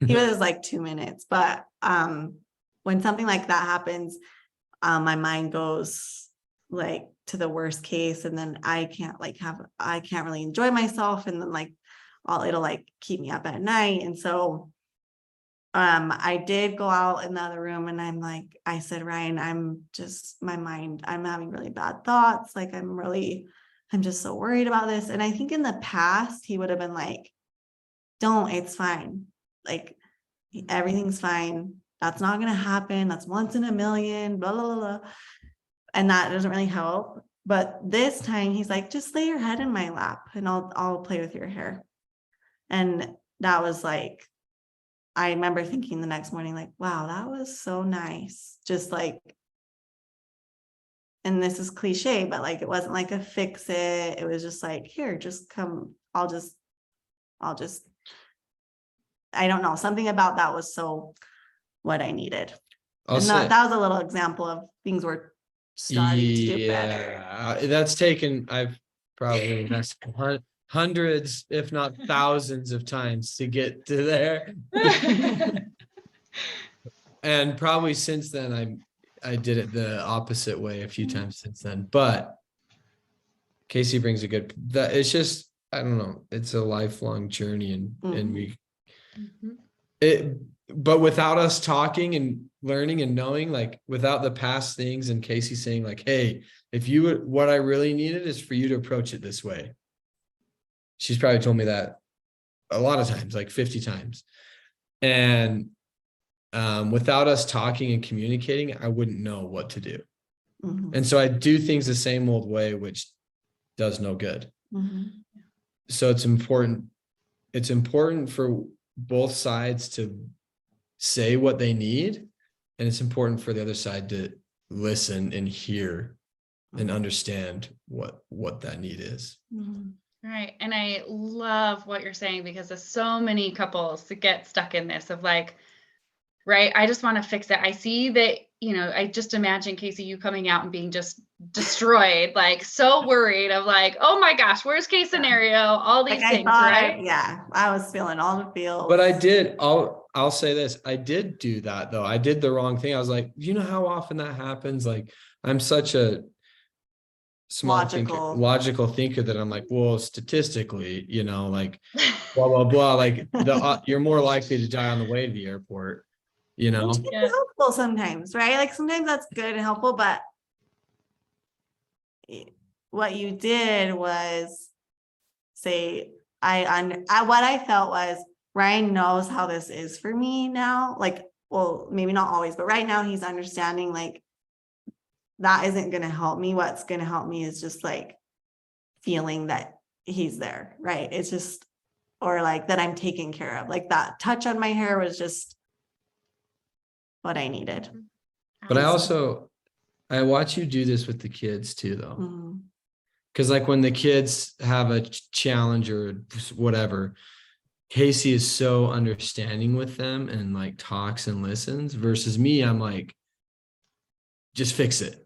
He was like 2 minutes, but when something like that happens, my mind goes like to the worst case, and then I can't really enjoy myself, and then like it'll like keep me up at night. And so I did go out in the other room and I said, Ryan, I'm having really bad thoughts. Like I'm just so worried about this. And I think in the past he would have been like, it's fine. Like everything's fine. That's not going to happen. That's once in a million, blah, blah, blah. And that doesn't really help. But this time he's like, just lay your head in my lap and I'll play with your hair. And that was like, I remember thinking the next morning, like, wow, that was so nice. Just like, and this is cliche, but like, it wasn't like a fix it. It was just like, here, just come. I'll just, I don't know. Something about that was so what I needed. That was a little example of things we're starting to do better. I've probably messed hundreds, if not thousands of times to get to there. And probably since then, I did it the opposite way a few times since then. But Casey brings it's just, I don't know, it's a lifelong journey and but without us talking and learning and knowing, like without the past things and Casey saying like, hey, what I really needed is for you to approach it this way. She's probably told me that a lot of times, like 50 times. And without us talking and communicating, I wouldn't know what to do. Mhm. And so I do things the same old way, which does no good. Mhm. So it's important for both sides to say what they need, and it's important for the other side to listen and hear and understand what that need is. Mhm. Right. And I love what you're saying, because there's so many couples that get stuck in this of like, right, I just want to fix it. I see that, I just imagine, Casey, you coming out and being just destroyed, like so worried of like, oh my gosh, worst case scenario, all these Like I things, thought, right? I was feeling all the feels. But I'll say this, I did do that though. I did the wrong thing. I was like, you know how often that happens? Like, I'm such a logical thinker that I'm like, well, statistically, like blah, blah, blah, like you're more likely to die on the way to the airport, Which can be Yeah. helpful sometimes, right? Like sometimes that's good and helpful, but what you did was say, what I felt was Ryan knows how this is for me now. Like, well, maybe not always, but right now he's understanding like that isn't going to help me. What's going to help me is just like feeling that he's there, right? It's just, or like that I'm taken care of. Like that touch on my hair was just what I needed. But I watch you do this with the kids too, though. Mhm. Because like when the kids have a challenge or whatever, Casey is so understanding with them and like talks and listens, versus me, I'm like, just fix it.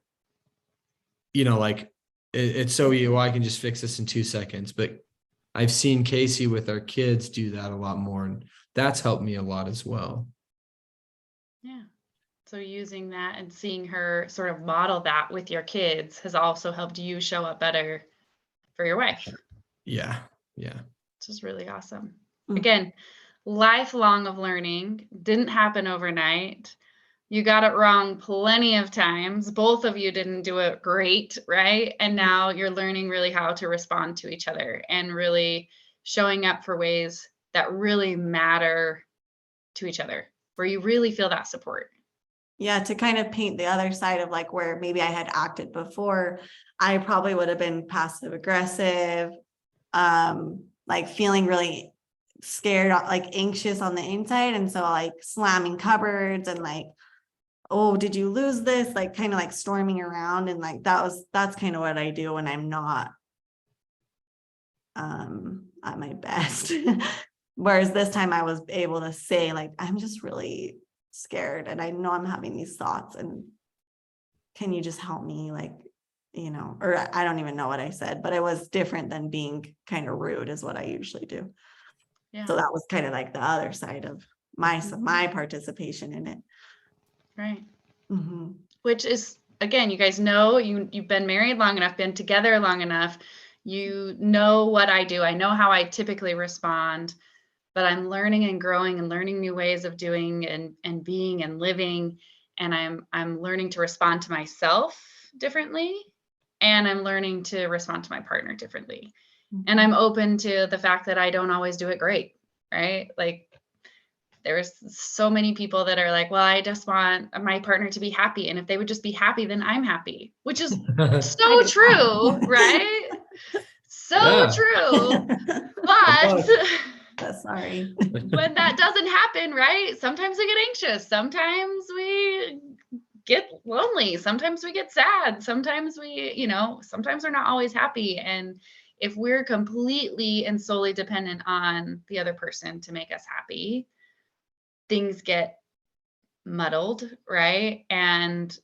Like it's so easy. Well, I can just fix this in 2 seconds. But I've seen Casey with our kids do that a lot more, and that's helped me a lot as well. Yeah. So using that and seeing her sort of model that with your kids has also helped you show up better for your wife. Yeah. Yeah. Which is really awesome. Mhm. Again, lifelong of learning, didn't happen overnight. You got it wrong plenty of times. Both of you didn't do it great, right? And now you're learning really how to respond to each other and really showing up for ways that really matter to each other, where you really feel that support. Yeah, to kind of paint the other side of like where maybe I had acted before, I probably would have been passive aggressive, like feeling really scared, like anxious on the inside. And so like slamming cupboards and like, oh, did you lose this? Like kind of like storming around. And like that's kind of what I do when I'm not at my best. Whereas this time I was able to say, like, I'm just really scared and I know I'm having these thoughts, and can you just help me? Like, or I don't even know what I said, but it was different than being kind of rude is what I usually do. Yeah. So that was kind of like the other side of my participation in it. Right. Mm-hmm. Which is, again, you guys know, you've been married long enough, been together long enough. You know what I do. I know how I typically respond, but I'm learning and growing and learning new ways of doing and being and living. And I'm learning to respond to myself differently. And I'm learning to respond to my partner differently. Mm-hmm. And I'm open to the fact that I don't always do it great, right? Like there's so many people that are like, well, I just want my partner to be happy. And if they would just be happy, then I'm happy, which is so true, right? So true. But sorry. when that doesn't happen, right? Sometimes we get anxious. Sometimes we get lonely. Sometimes we get sad. Sometimes sometimes we're not always happy. And if we're completely and solely dependent on the other person to make us happy, things get muddled, right? And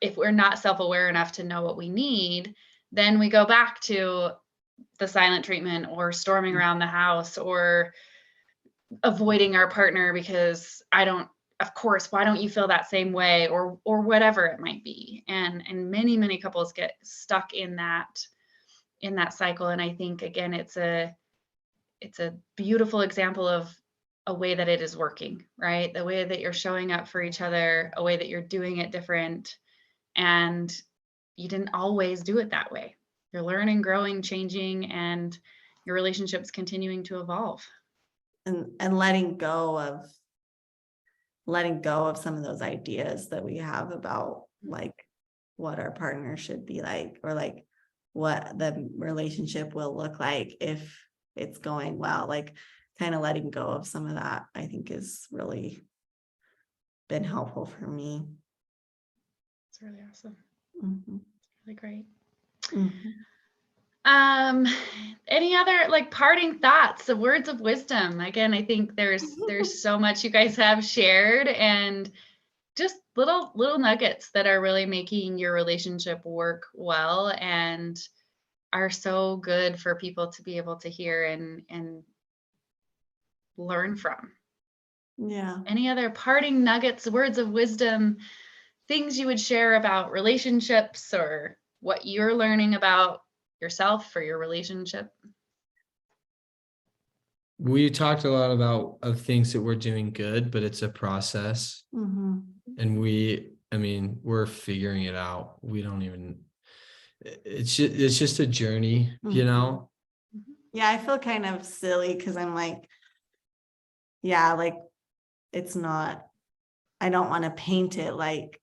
if we're not self-aware enough to know what we need, then we go back to the silent treatment or storming around the house or avoiding our partner because of course, why don't you feel that same way, or whatever it might be. And many couples get stuck in that cycle. And I think, again, it's a beautiful example of a way that it is working, right? The way that you're showing up for each other, a way that you're doing it different. And you didn't always do it that way. You're learning, growing, changing, and your relationship's continuing to evolve. And letting go of letting go of some of those ideas that we have about like what our partner should be like, or like what the relationship will look like if it's going well, like kind of letting go of some of that, I think is really been helpful for me. It's really awesome. Mhm. Really great. Mhm. Any other like parting thoughts, the words of wisdom? Again, I think there's so much you guys have shared, and just little nuggets that are really making your relationship work well and are so good for people to be able to hear and learn from. Yeah. Any other parting nuggets, words of wisdom, things you would share about relationships or what you're learning about yourself or your relationship? We talked a lot about of things that we're doing good, but it's a process. Mhm. And we're figuring it out. We don't even, it's just a journey, you Mhm. know? Yeah, I feel kind of silly because I'm like, yeah, like it's not, I don't want to paint it like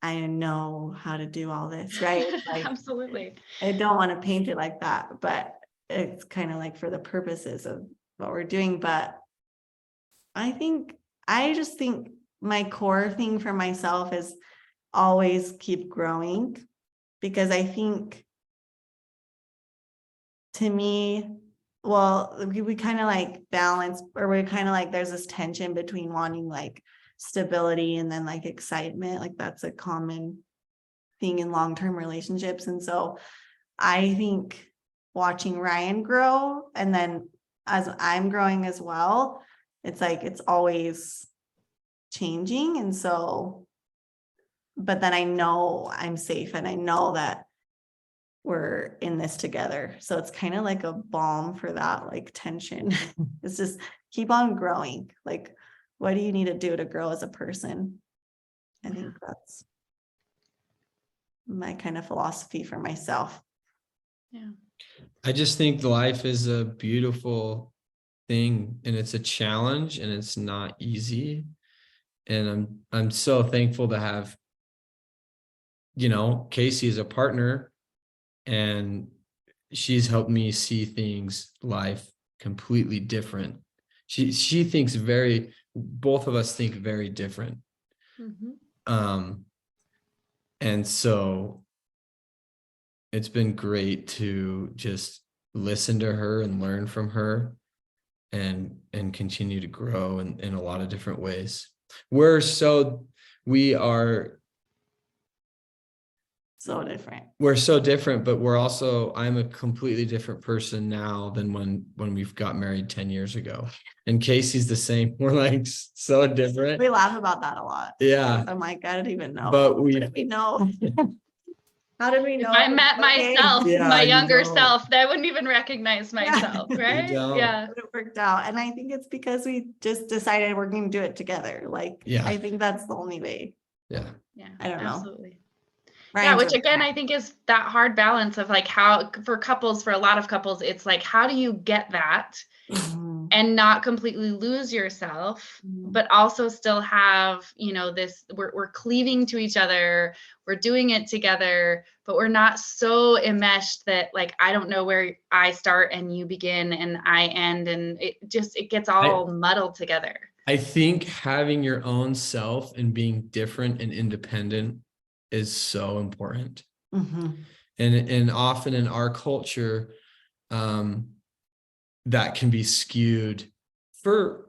I know how to do all this, right? Like Absolutely. I don't want to paint it like that, but it's kind of like for the purposes of what we're doing. But I just think my core thing for myself is always keep growing, because I think to me, well, we kind of like balance, or we kind of like there's this tension between wanting like stability and then like excitement. Like that's a common thing in long-term relationships. And so I think watching Ryan grow, and then as I'm growing as well, it's like it's always changing. And so, but then I know I'm safe and I know that we're in this together. So it's kind of like a balm for that like tension. It's just keep on growing. Like, what do you need to do to grow as a person? I think that's my kind of philosophy for myself. Yeah. I just think life is a beautiful thing, and it's a challenge, and it's not easy. And I'm so thankful to have, Casey as a partner, and she's helped me see life completely different. She thinks both of us think very different. Mm-hmm. And so it's been great to just listen to her and learn from her and continue to grow in a lot of different ways. We are So different. we're so different, but I'm a completely different person now than when we've got married 10 years ago. And Casey's the same. We're like so different. We laugh about that a lot. Yeah. I'm like, I don't even know. But How did we know? How did we know? If I met myself, Yeah, my you younger don't. self, I wouldn't even recognize myself, right? don't. Yeah. It worked out. And I think it's because we just decided we're going to do it together. Like, Yeah. I think that's the only way. Yeah. Yeah. I don't know. Absolutely. Ryan's Yeah, which really again, fun. I think is that hard balance of like how for a lot of couples, it's like, how do you get that Mhm. and not completely lose yourself, Mhm. but also still have, this, we're cleaving to each other, we're doing it together, but we're not so enmeshed that like, I don't know where I start and you begin and I end. And it gets all muddled together. I think having your own self and being different and independent is so important. Mhm. And often in our culture, that can be skewed for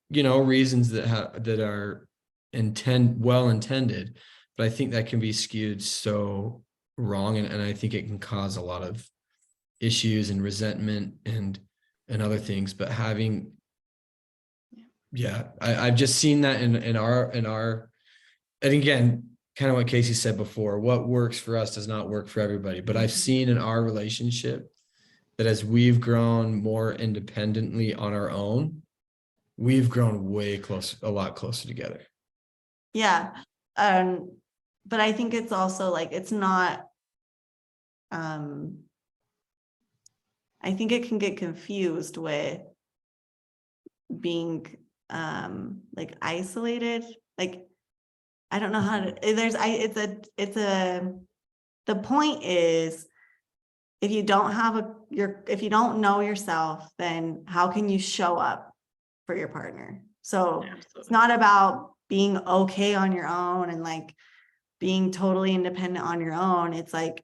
reasons that are well intended, but I think that can be skewed so wrong, and I think it can cause a lot of issues and resentment and other things. But I've just seen that in our and again, kind of what Casey said before, what works for us does not work for everybody. But I've seen in our relationship that as we've grown more independently on our own, we've grown a lot closer together. Yeah. But I think it's also like, it's not, I think it can get confused with being like isolated, like, I don't know how to, the point is, if you don't have if you don't know yourself, then how can you show up for your partner? So it's not about being okay on your own and like being totally independent on your own. It's like,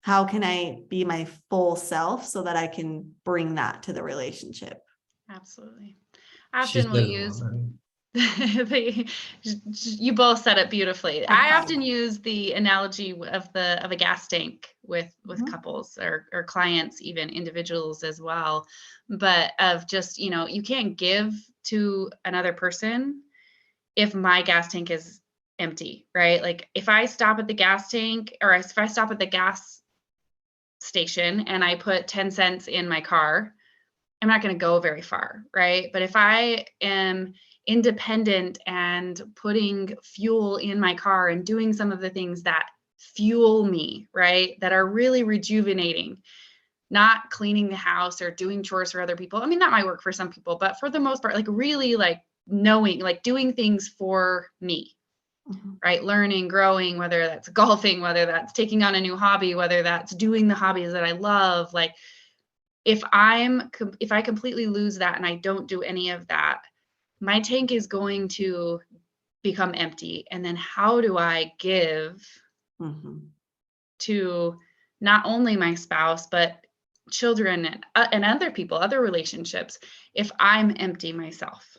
how can I be my full self so that I can bring that to the relationship? Absolutely. I She often will said it use well. you both said it beautifully. Okay. I often use the analogy of a gas tank with Mhm. couples or clients, even individuals as well, but of just, you can't give to another person if my gas tank is empty, right? Like if I stop at the gas tank, or if I stop at the gas station and I put 10 cents in my car, I'm not going to go very far, right? But if I am independent and putting fuel in my car and doing some of the things that fuel me, right, that are really rejuvenating, not cleaning the house or doing chores for other people. I mean, that might work for some people, but for the most part, like really like knowing, like doing things for me, Mhm. right? Learning, growing, whether that's golfing, whether that's taking on a new hobby, whether that's doing the hobbies that I love, like if I completely lose that and I don't do any of that, my tank is going to become empty. And then how do I give Mhm. to not only my spouse, but children and other people, other relationships, if I'm empty myself?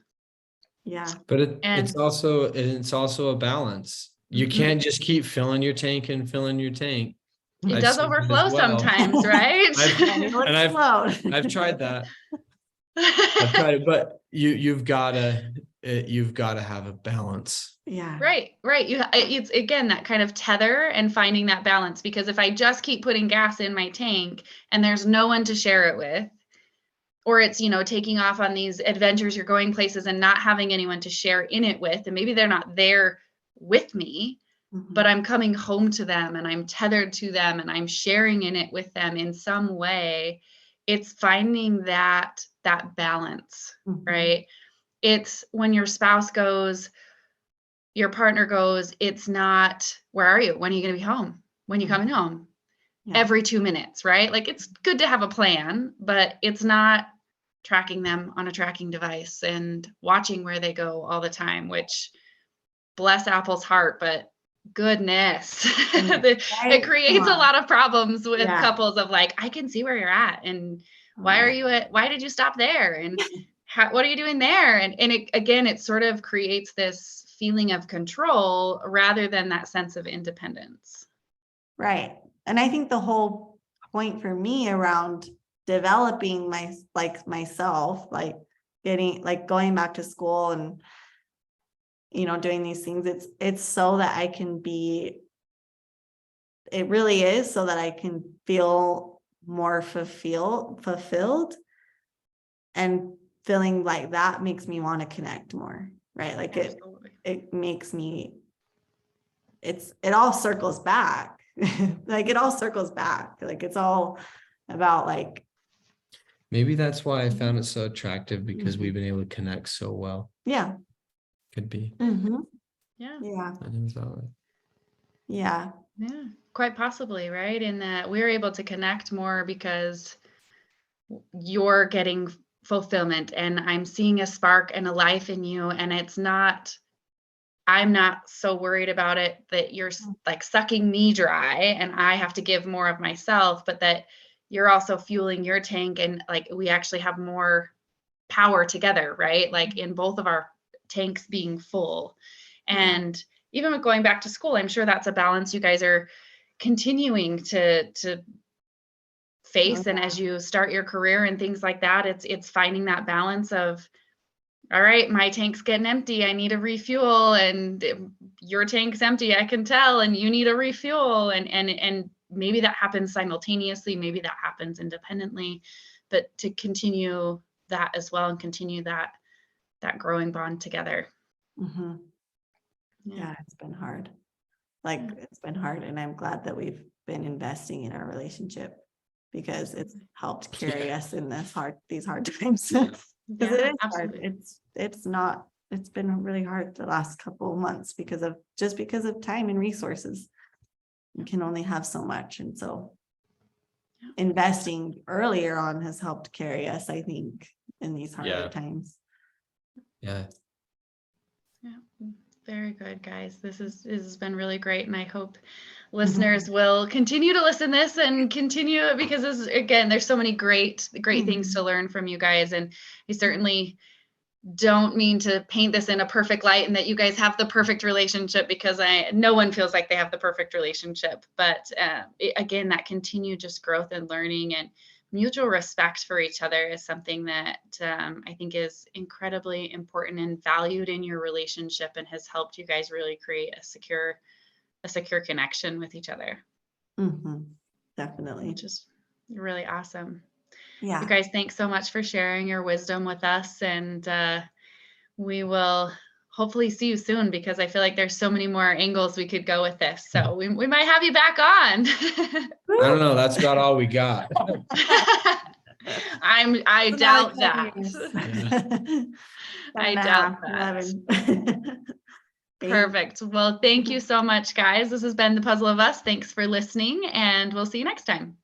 Yeah. But And it's also a balance. You mhm, can't just keep filling your tank and filling your tank. it I've does seen that as overflow well. sometimes, right? Anyone float. I've tried that. I've tried it, but you've gotta have a balance. Yeah. Right. It's again that kind of tether and finding that balance, because if I just keep putting gas in my tank and there's no one to share it with, or it's, taking off on these adventures, you're going places and not having anyone to share in it with, and maybe they're not there with me, but Mhm. I'm coming home to them and I'm tethered to them and I'm sharing in it with them in some way. It's finding that balance, Mhm. right? It's when your spouse goes, your partner goes, it's not, where are you? When are you going to be home? When are you coming home? Yeah. Every 2 minutes, right? Like it's good to have a plan, but it's not tracking them on a tracking device and watching where they go all the time, which bless Apple's heart, but goodness, it creates a lot of problems with Yeah. couples of like, I can see where you're at and Right. why did you stop there? And what are you doing there? And it sort of creates this feeling of control rather than that sense of independence. Right. And I think the whole point for me around developing myself, like going back to school and, doing these things, it's so that I can it really is so that I can feel more fulfilled, and feeling like that makes me want to connect more, right? Like Absolutely. it makes me, it all circles back. Like it all circles back. Like it's all about like, Maybe that's why I found it so attractive, because Mhm. we've been able to connect so well. Yeah. Could be. Mhm. Yeah. Yeah. I know it's valid. Yeah. Yeah. Quite possibly, right? In that we're able to connect more because you're getting fulfillment and I'm seeing a spark and a life in you. And I'm not so worried about it that you're like sucking me dry and I have to give more of myself, but that you're also fueling your tank and like we actually have more power together, right? Like in both of our tanks being full. And even with going back to school, I'm sure that's a balance you guys are continuing to face. And as you start your career and things like that, it's finding that balance of, all right, my tank's getting empty. I need a refuel, and your tank's empty. I can tell, and you need a refuel, and maybe that happens simultaneously. Maybe that happens independently, but to continue that as well and continue that growing bond together. Mhm. Yeah, it's been hard. Like it's been hard, and I'm glad that we've been investing in our relationship because it's helped carry us in these hard times. Because it Yeah, is hard. absolutely. It's been really hard the last couple of months because of time and resources. You can only have so much. And so Yeah. investing earlier on has helped carry us, I think, in these harder Yeah. times. Yeah. Yeah, very good, guys. This has been really great, and I hope listeners will continue to listen this and continue, because this, again, there's so many great things to learn from you guys, and we certainly don't mean to paint this in a perfect light and that you guys have the perfect relationship, because no one feels like they have the perfect relationship, but again, that continued just growth and learning and mutual respect for each other is something that I think is incredibly important and valued in your relationship, and has helped you guys really create a secure connection with each other. Definitely. Which is really awesome. Yeah. You guys, thanks so much for sharing your wisdom with us, and we will hopefully see you soon, because I feel like there's so many more angles we could go with this. So we might have you back on. I don't know. That's about all we got. I doubt that. I doubt that. 11. Perfect. Well, thank you so much, guys. This has been The Puzzle of Us. Thanks for listening, and we'll see you next time.